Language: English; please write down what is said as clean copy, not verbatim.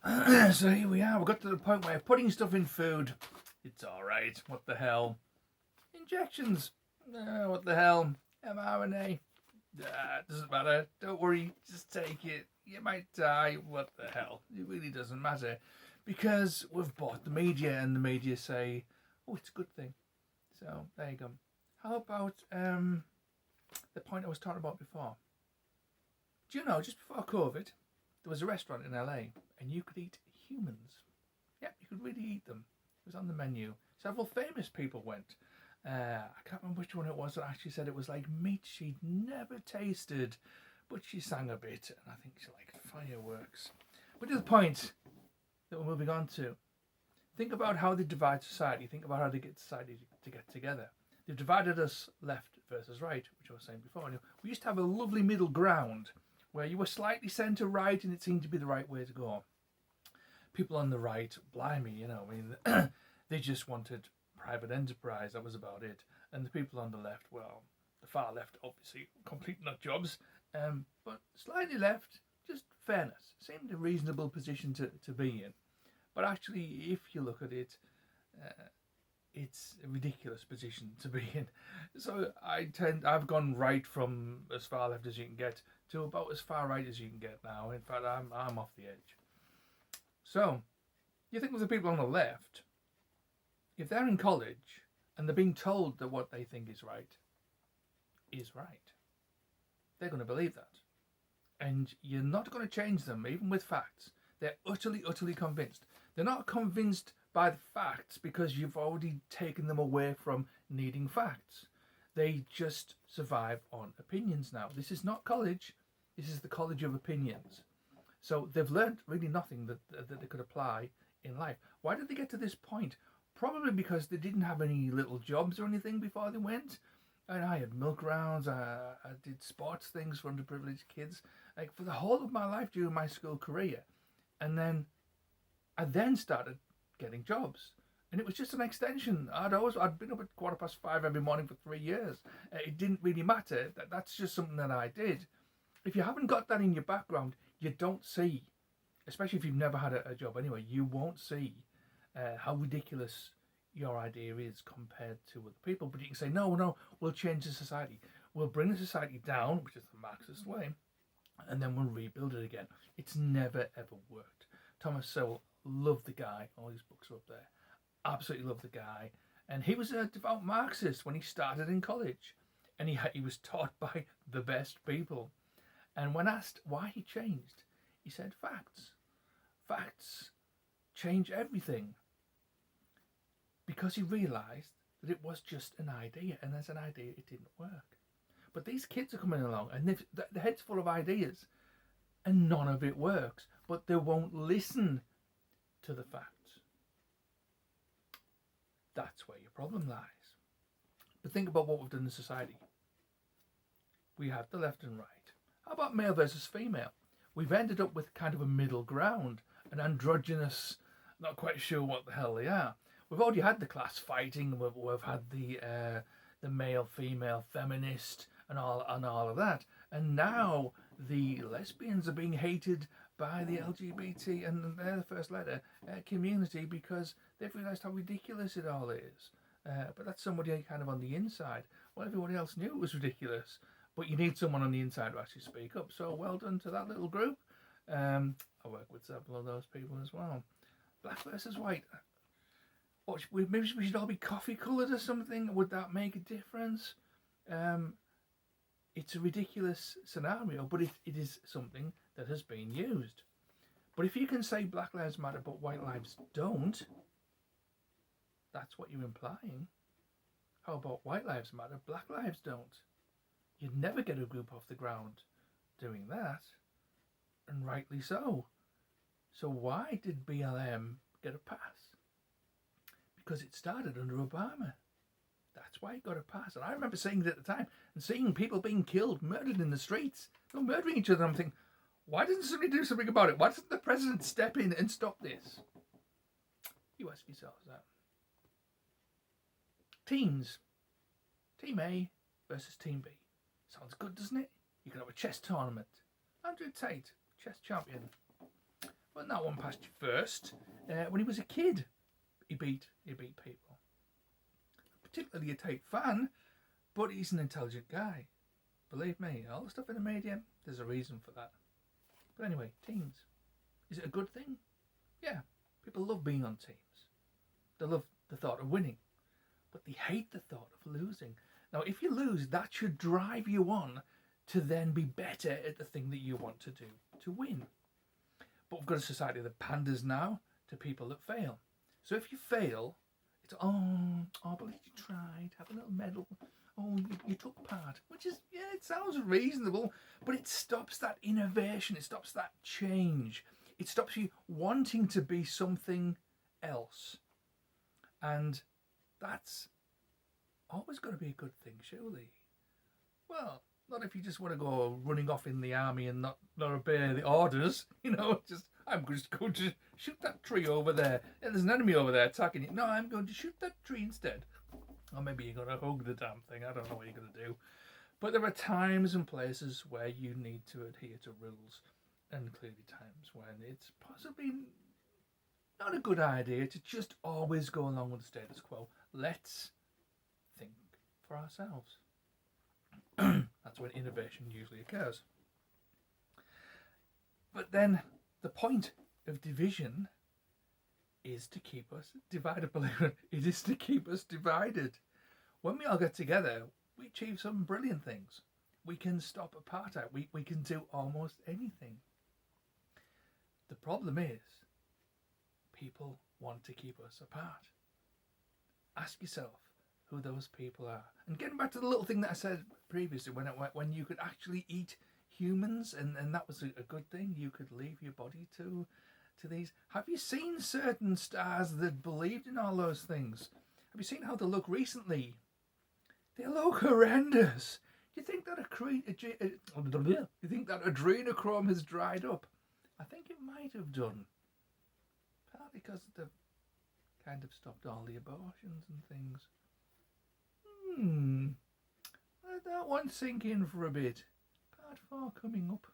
So here we are. We got to the point where putting stuff in food, it's all right. What the hell? Injections, what the hell? mRNA, doesn't matter. Don't worry. Just take it. You might die. What the hell? It really doesn't matter, because we've bought the media, and the media say, "Oh, it's a good thing." So there you go. How about the point I was talking about before? Do you know, just before COVID, there was a restaurant in LA and you could eat humans. Yep, you could really eat them. It was on the menu. Several famous people went. I can't remember which one it was that actually said it was like meat she'd never tasted, but she sang a bit, and I think she liked fireworks. But to the point that we're moving on to, think about how they divide society. Think about how they get society to get together. They've divided us left versus right, which I was saying before. We used to have a lovely middle ground where you were slightly centre right and it seemed to be the right way to go. People on the right, blimey, they just wanted private enterprise, that was about it. And the people on the left, well, the far left, obviously, complete nut jobs, but slightly left, just fairness. Seemed a reasonable position to be in. But actually, if you look at it, it's a ridiculous position to be in. So I've gone right from as far left as you can get to about as far right as you can get now. In fact, I'm off the edge. So, you think with the people on the left, if they're in college and they're being told that what they think is right, they're going to believe that. And you're not going to change them, even with facts. They're utterly, utterly convinced. They're not convinced by the facts because you've already taken them away from needing facts. They just survive on opinions now. This is not college. This is the college of opinions. So they've learnt really nothing that they could apply in life. Why did they get to this point? Probably because they didn't have any little jobs or anything before they went. And I had milk rounds. I did sports things for underprivileged kids, like for the whole of my life during my school career. And then I started getting jobs, and it was just an extension. I'd been up at 5:15 every morning for 3 years. It didn't really matter. That's just something that I did. If you haven't got that in your background, you don't see, especially if you've never had a job anyway, you won't see how ridiculous your idea is compared to other people. But you can say, no, we'll change the society. We'll bring the society down, which is the Marxist way, and then we'll rebuild it again. It's never, ever worked. Thomas Sowell, loved the guy. All his books are up there. Absolutely loved the guy. And he was a devout Marxist when he started in college. And he was taught by the best people. And when asked why he changed, he said, facts. Facts change everything. Because he realised that it was just an idea. And as an idea, it didn't work. But these kids are coming along and their heads full of ideas. And none of it works. But they won't listen to the facts. That's where your problem lies. But think about what we've done in society. We have the left and right. How about male versus female? We've ended up with kind of a middle ground, an androgynous, not quite sure what the hell they are. We've already had the class fighting. We've had the male, female, feminist, and all of that. And now the lesbians are being hated by the LGBT and they're the first letter community because they've realised how ridiculous it all is. But that's somebody kind of on the inside. Well, everybody else knew it was ridiculous, but you need someone on the inside to actually speak up. So well done to that little group. I work with several of those people as well. Black versus white. Maybe we should all be coffee coloured or something. Would that make a difference? It's a ridiculous scenario, but it is something that has been used. But if you can say Black Lives Matter but white lives don't, that's what you're implying. How about white lives matter, black lives don't? You'd never get a group off the ground doing that, and rightly so. So why did BLM get a pass? Because it started under Obama. That's why it got a pass. And I remember saying it at the time and seeing people being killed, murdered in the streets. They're murdering each other. I'm thinking, why doesn't somebody do something about it? Why doesn't the president step in and stop this? You ask yourselves that. Teams. Team A versus Team B. Sounds good, doesn't it? You can have a chess tournament. Andrew Tate, chess champion. But that one passed you first. When he was a kid, he beat people. Particularly a Tate fan, but he's an intelligent guy. Believe me, all the stuff in the media, there's a reason for that. But anyway, teams. Is it a good thing? Yeah. People love being on teams. They love the thought of winning. But they hate the thought of losing. Now, if you lose, that should drive you on to then be better at the thing that you want to do to win. But we've got a society that panders now to people that fail. So if you fail, it's, but you tried, have a little medal. Oh, you took part. Which is, yeah, it sounds reasonable, but it stops that innovation. It stops that change. It stops you wanting to be something else. And that's always going to be a good thing, surely. Well, not if you just want to go running off in the army and not obey the orders. I'm just going to shoot that tree over there. And there's an enemy over there attacking you. No, I'm going to shoot that tree instead. Or maybe you're going to hug the damn thing. I don't know what you're going to do. But there are times and places where you need to adhere to rules. And clearly times when it's possibly not a good idea to just always go along with the status quo. Let's think for ourselves. That's when innovation usually occurs. But then the point of division is to keep us divided. Believe it, it is to keep us divided. When we all get together, we achieve some brilliant things. We can stop apartheid. We can do almost anything. The problem is, people want to keep us apart. Ask yourself who those people are. And getting back to the little thing that I said previously, when you could actually eat humans, and that was a good thing, you could leave your body to these. Have you seen certain stars that believed in all those things? Have you seen how they look recently? They look horrendous. Do you think that adrenochrome has dried up? I think it might have done. Partly because they've kind of stopped all the abortions and things. Let that one sink in for a bit. Part 4 coming up.